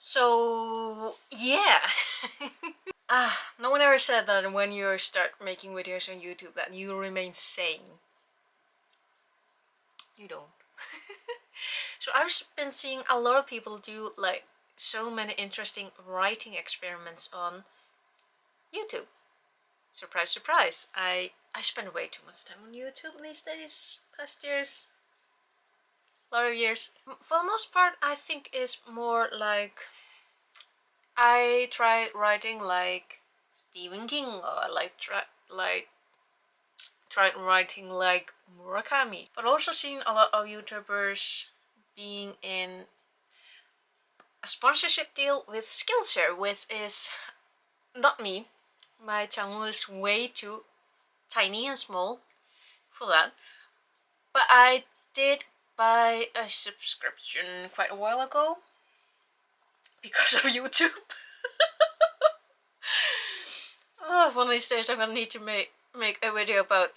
So yeah. No one ever said that when you start making videos on YouTube that you remain sane. You don't. So I've been seeing a lot of people do like so many interesting writing experiments on YouTube. Surprise, surprise. I spend way too much time on YouTube these days, past years, a lot of years. For the most part, I think it's more like I try writing like Stephen King, or try writing like Murakami. But also seen a lot of YouTubers being in a sponsorship deal with Skillshare, which is not me. My channel is way too tiny and small for that. But I did buy a subscription quite a while ago because of YouTube. Oh, one of these days I'm gonna need to make a video about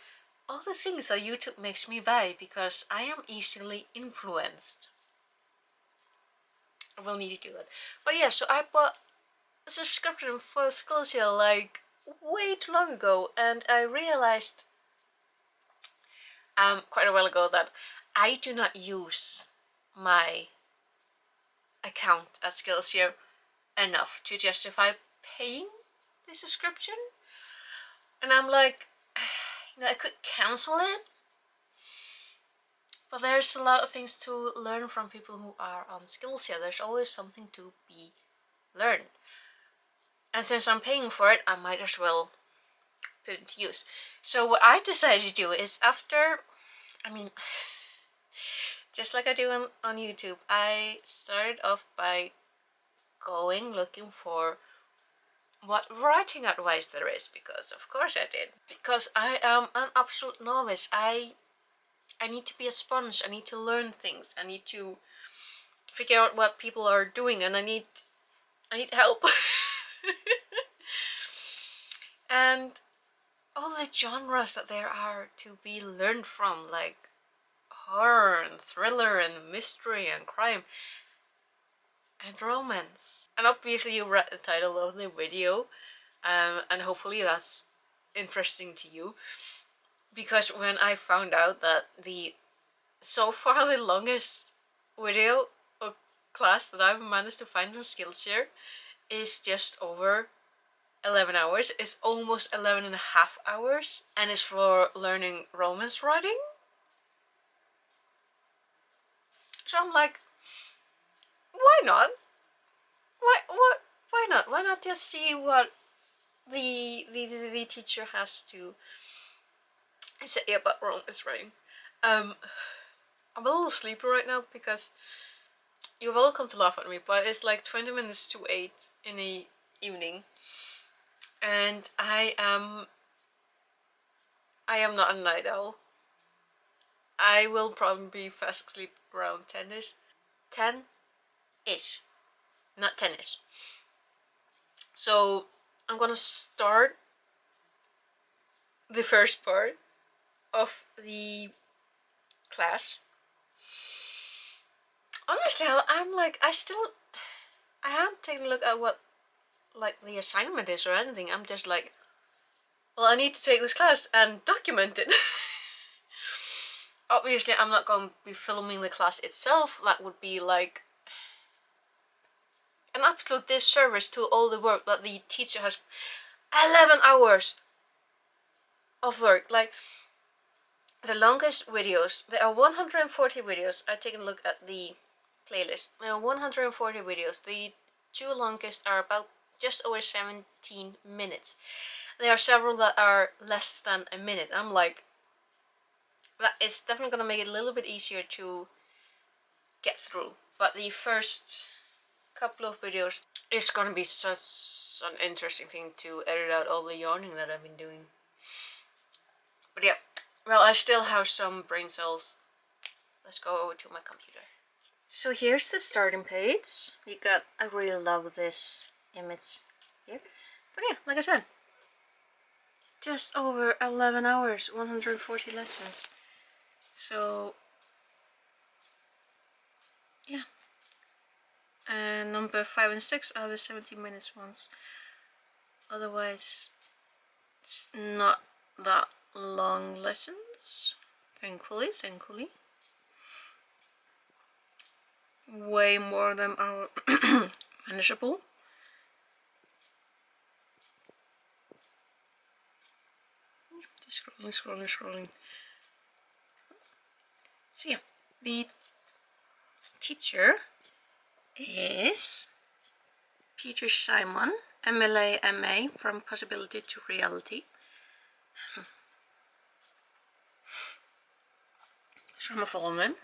all the things that YouTube makes me buy because I am easily influenced. I will need to do that. But yeah, so I bought a subscription for Skillshare like way too long ago, and I realized quite a while ago that I do not use my account at Skillshare enough to justify paying the subscription. And I'm like, I could cancel it, but there's a lot of things to learn from people who are on Skillshare. There's always something to be learned. And since I'm paying for it, I might as well put it to use. So what I decided to do is just like I do on YouTube, I started off by looking for what writing advice there is, because of course I did. Because I am an absolute novice. I need to be a sponge. I need to learn things. I need to figure out what people are doing, and I need help. And all the genres that there are to be learned from, like horror and thriller and mystery and crime and romance. And obviously you read the title of the video, and hopefully that's interesting to you, because when I found out that so far the longest video or class that I've managed to find on Skillshare is just over 11 hours. It's almost 11 and a half hours, and it's for learning romance writing. So I'm like, why not? Why not? Why not just see what the teacher has to say about romance writing? I'm a little sleepy right now because you're welcome to laugh at me, but it's like 20 minutes to 8 in the evening, and I am not a night owl. I will probably be fast asleep around 10ish. 10ish, not 10ish. So I'm gonna start the first part of the class. Honestly, I'm like, I haven't taken a look at what like the assignment is or anything. I'm just like, well, I need to take this class and document it. Obviously, I'm not going to be filming the class itself. That would be like an absolute disservice to all the work that the teacher has. 11 hours of work. Like, the longest videos, there are 140 videos. I've taken a look at the playlist. There are 140 videos. The two longest are about just over 17 minutes. There are several that are less than a minute. I'm like, that is definitely gonna make it a little bit easier to get through. But the first couple of videos is gonna be such an interesting thing to edit out all the yawning that I've been doing. But yeah, well, I still have some brain cells. Let's go over to my computer. So here's the starting page. I really love this image here. But yeah, like I said, just over 11 hours, 140 lessons. So yeah, number 5 and 6 are the 70 minutes ones. Otherwise, it's not that long lessons. Thankfully. Way more than our manageable. Just scrolling. So yeah, the teacher is Peter Simon, MLA MA, from possibility to reality. So I'm following him.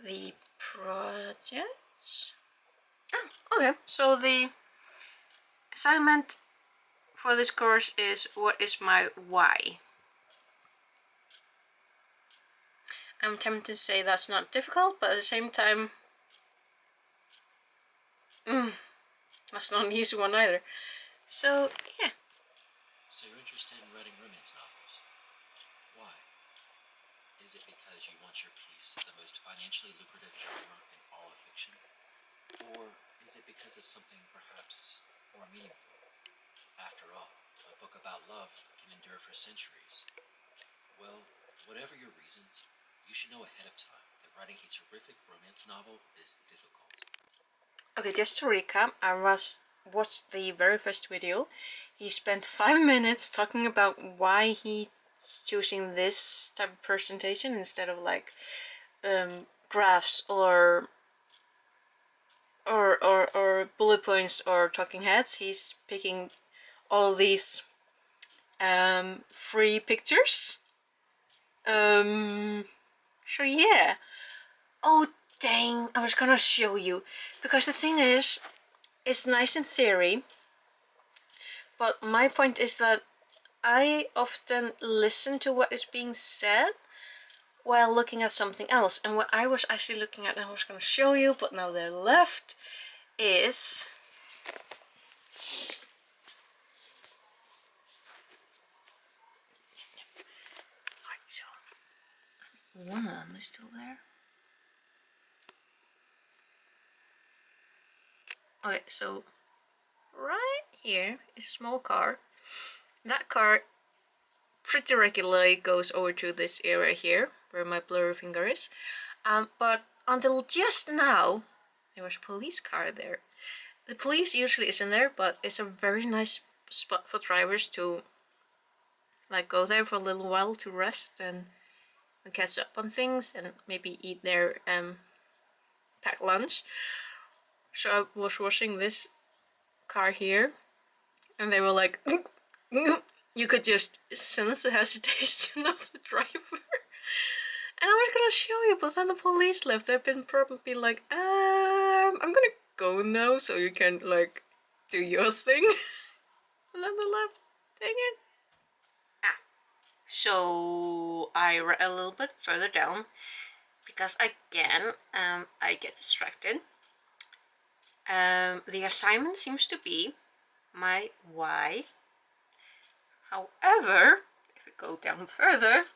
The projects. Oh, okay. So the assignment for this course is, what is my why? I'm tempted to say that's not difficult, but at the same time, that's not an easy one either. So yeah. So you're interested in writing romance novels. Why? Is it because you want your piece the most financially lucrative genre in all of fiction? Or is it because of something perhaps more meaningful? After all, a book about love can endure for centuries. Well, whatever your reasons, you should know ahead of time that writing a terrific romance novel is difficult. Okay, just to recap, I watched the very first video. He spent 5 minutes talking about why he's choosing this type of presentation instead of like graphs or bullet points or talking heads. He's picking all these free pictures. So yeah. Oh dang, I was gonna show you, because the thing is, it's nice in theory, but my point is that I often listen to what is being said while looking at something else, and what I was actually looking at, and I was gonna show you, but now they're left, is one of them is still there. Okay, so right here is a small car. That car pretty regularly goes over to this area here, where my blurry finger is. But until just now, there was a police car there. The police usually isn't there, but it's a very nice spot for drivers to like go there for a little while to rest and catch up on things and maybe eat their packed lunch. So I was watching this car here, and they were like, you could just sense the hesitation of the driver. And I was gonna show you, but then the police left. They've been probably like, I'm gonna go now so you can like do your thing. And then they left. Dang it. So I read a little bit further down because again, I get distracted. The assignment seems to be my why. However, if we go down further,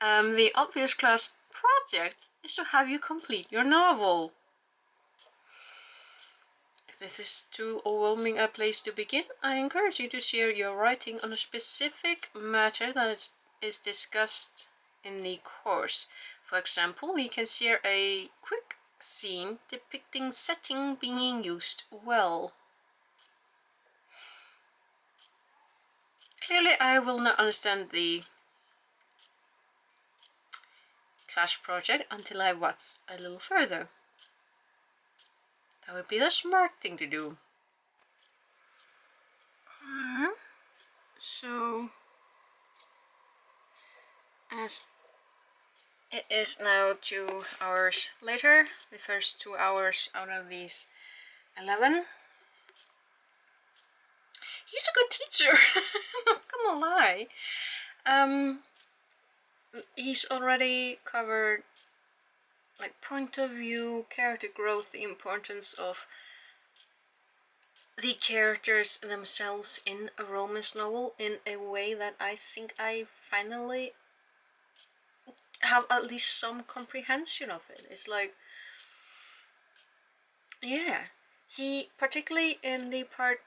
the obvious class project is to have you complete your novel. If this is too overwhelming a place to begin, I encourage you to share your writing on a specific matter that is discussed in the course. For example, you can share a quick scene depicting setting being used well. Clearly, I will not understand the class project until I watch a little further. That would be the smart thing to do. So, as it is now 2 hours later, the first 2 hours out of these 11. He's a good teacher, not gonna lie. He's already covered like point of view, character growth, the importance of the characters themselves in a romance novel in a way that I think I finally have at least some comprehension of it. It's like, Yeah, he particularly in the part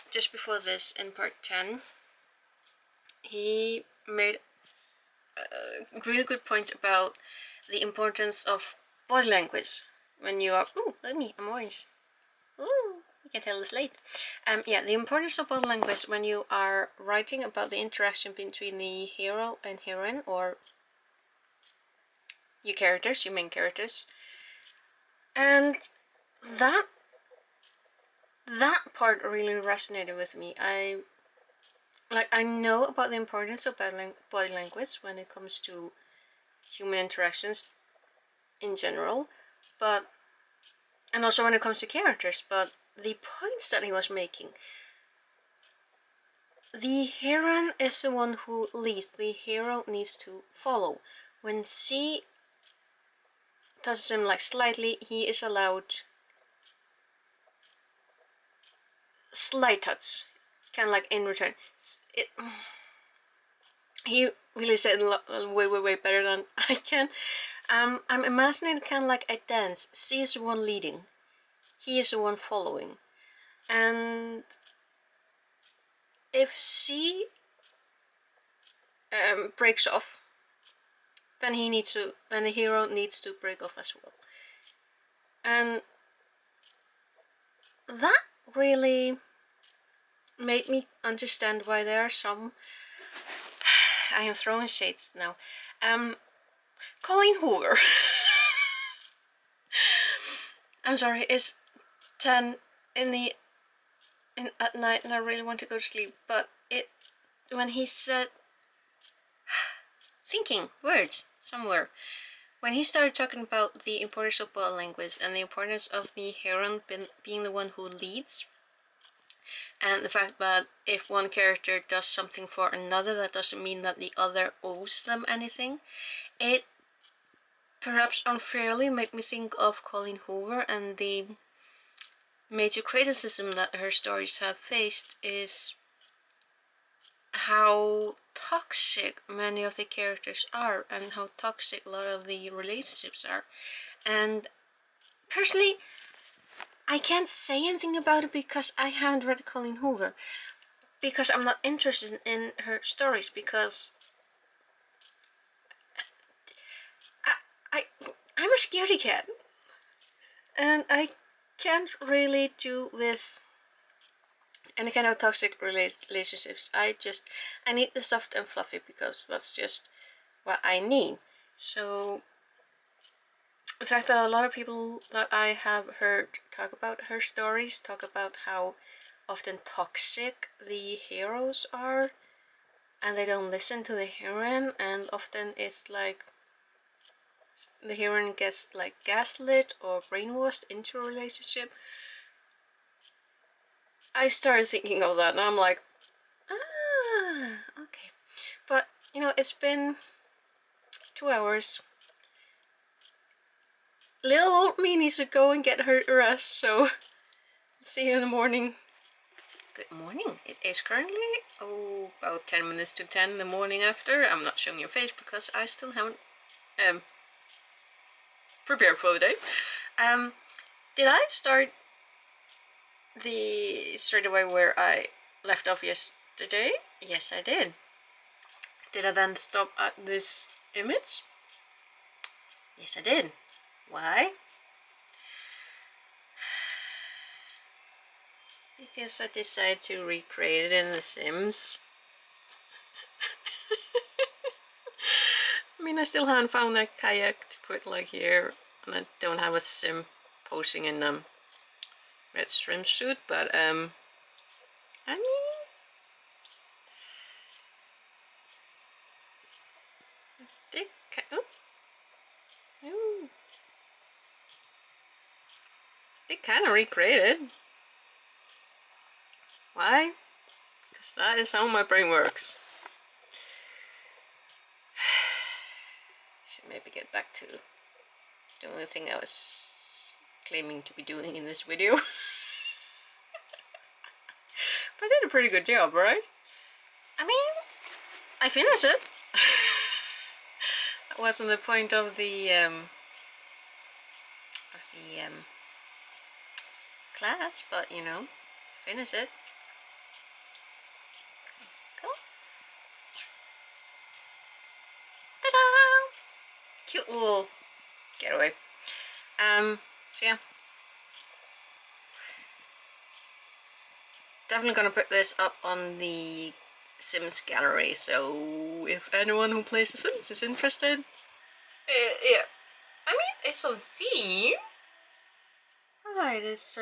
just before this, in part 10, he made a really good point about the importance of body language when you are. Ooh, let me. I'm orange. Ooh, you can tell it's late. Yeah, the importance of body language when you are writing about the interaction between the hero and heroine, or your characters, your main characters, and that that part really resonated with me. I know about the importance of body language when it comes to human interactions in general, but and also when it comes to characters, but the points that he was making, the heroine is the one who leads, the hero needs to follow. When she touches him like slightly, he is allowed slight touch, kind of like in return. He really said way better than I can. I'm imagining kind of like a dance. She is the one leading, he is the one following, and if she breaks off, then the hero needs to break off as well. And that really made me understand why there are some. I am throwing shades now. Colleen Hoover. I'm sorry, it's 10 at night and I really want to go to sleep, but when he said thinking words somewhere, when he started talking about the importance of body language and the importance of the heroine being the one who leads, and the fact that if one character does something for another, that doesn't mean that the other owes them anything, it perhaps unfairly made me think of Colleen Hoover, and the major criticism that her stories have faced is how toxic many of the characters are and how toxic a lot of the relationships are. And personally, I can't say anything about it because I haven't read Colleen Hoover, because I'm not interested in her stories, because I'm a scaredy cat and I can't really do with any kind of toxic relationships. I need the soft and fluffy because that's just what I need. So the fact that a lot of people that I have heard talk about her stories talk about how often toxic the heroes are and they don't listen to the heroine, and often it's like the heroine gets like gaslit or brainwashed into a relationship. I started thinking of that and I'm like, okay. But it's been 2 hours. Little old me needs to go and get her rest, so see you in the morning. Good morning. It is currently about 10 minutes to 10 in the morning after. I'm not showing your face because I still haven't prepared for the day. Did I start straight away where I left off yesterday? Yes, I did. Did I then stop at this image? Yes, I did. Why? Because I decided to recreate it in The Sims. I mean, I still haven't found a kayak to put like here, and I don't have a sim posing in red swimsuit, but I mean, they kind of recreated. Why? Because that is how my brain works. Should maybe get back to the only thing I was claiming to be doing in this video. But I did a pretty good job, right? I mean, I finished it. That wasn't the point of the class, but you know, finish it. Cool. Ta-da! Cute little getaway. So yeah. Definitely gonna put this up on the Sims gallery, so if anyone who plays The Sims is interested. Yeah. I mean, it's on theme. Alright, it's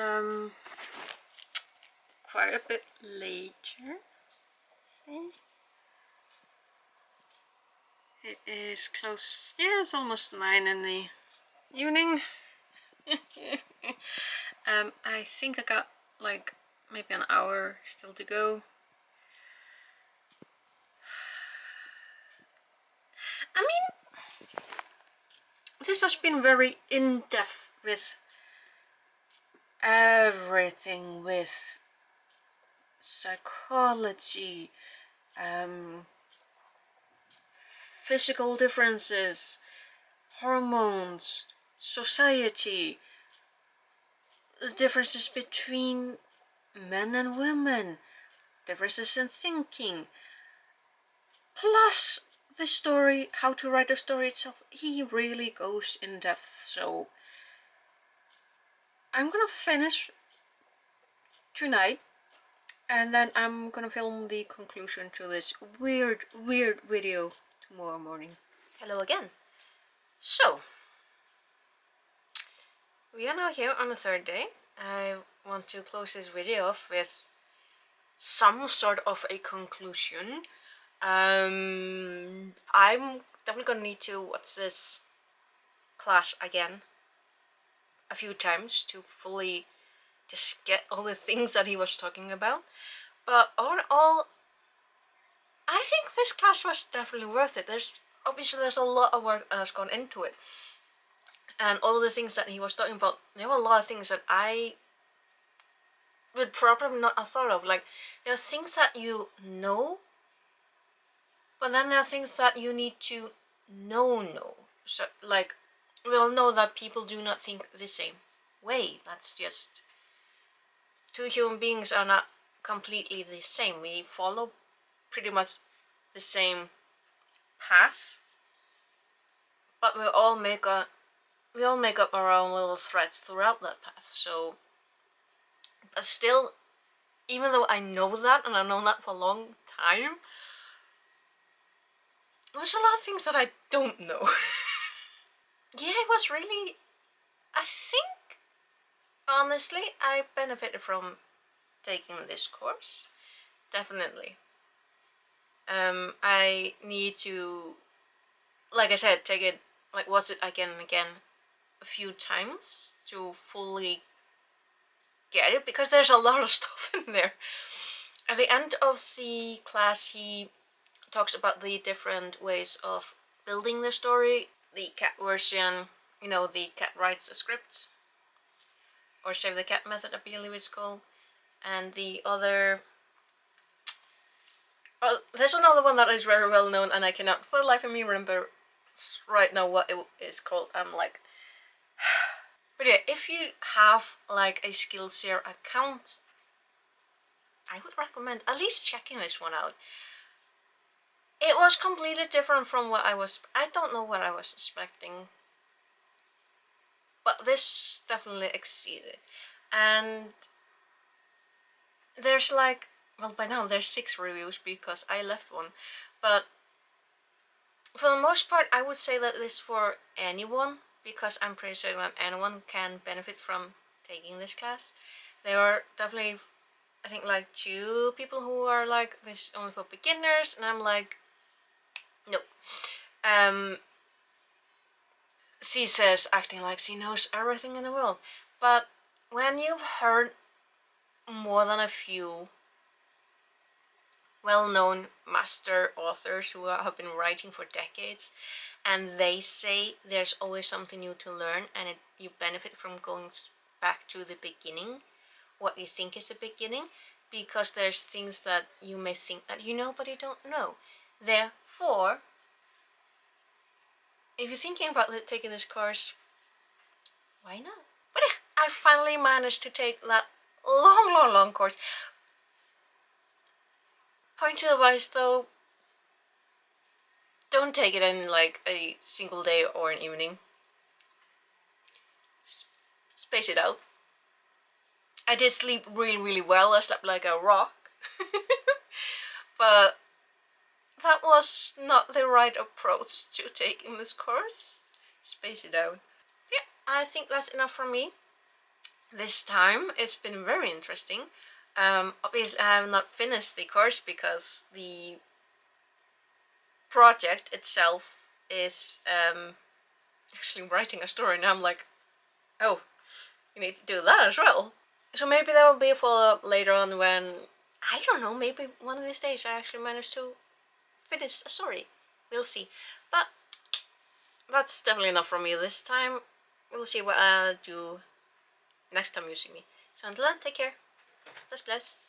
quite a bit later. See? It is close. Yeah, it's almost 9 in the evening. I think I got like maybe an hour still to go. I mean, this has been very in-depth with everything, with psychology, physical differences, hormones, society, the differences between men and women, differences in thinking, plus the story, how to write a story itself. He really goes in depth, so I'm gonna finish tonight and then I'm gonna film the conclusion to this weird video tomorrow morning. Hello again. So we are now here on the third day. I want to close this video off with some sort of a conclusion. I'm definitely gonna need to watch this class again a few times to fully just get all the things that he was talking about. But all in all, I think this class was definitely worth it. There's a lot of work that has gone into it. And all the things that he was talking about, there were a lot of things that I would probably not have thought of. Like, there are things that you know, but then there are things that you need to know. So, like, we all know that people do not think the same way. That's just... two human beings are not completely the same. We follow pretty much the same path, but we all make up our own little threads throughout that path. So, but still, even though I know that, and I've known that for a long time, there's a lot of things that I don't know. Yeah, it was really... I think, honestly, I benefited from taking this course. Definitely. I need to, like I said, take it, like, watch it again and again a few times to fully get it, because there's a lot of stuff in there. At the end of the class, he talks about the different ways of building the story. The cat version, you know, the cat writes the script, or Save the Cat method, I believe it's called. And the other... oh, there's another one that is very well known, and I cannot for the life of me remember right now what it is called. I'm like... But yeah, if you have like a Skillshare account, I would recommend at least checking this one out. It was completely different from what I don't know what I was expecting, but this definitely exceeded. And there's like, well, by now there's 6 reviews because I left one, but for the most part I would say that this is for anyone, because I'm pretty sure that anyone can benefit from taking this class. There are definitely, I think, like 2 people who are like, this is only for beginners, and I'm like, no. She says, acting like she knows everything in the world. But when you've heard more than a few well-known master authors who have been writing for decades, and they say there's always something new to learn, and you benefit from going back to the beginning, what you think is the beginning, because there's things that you may think that you know but you don't know. Therefore, if you're thinking about taking this course, why not? But yeah, I finally managed to take that long course. Point to advice though, don't take it in like a single day or an evening. Space it out. I did sleep really well. I slept like a rock. But that was not the right approach to taking this course. Space it out. Yeah, I think that's enough from me. This time it's been very interesting. Obviously I have not finished the course because the project itself is actually writing a story, and I'm like, oh, you need to do that as well. So maybe there will be a follow-up later on when, I don't know, maybe one of these days I actually manage to finish a story. We'll see. But that's definitely enough from me this time. We'll see what I'll do next time you see me. So until then, take care. Bless.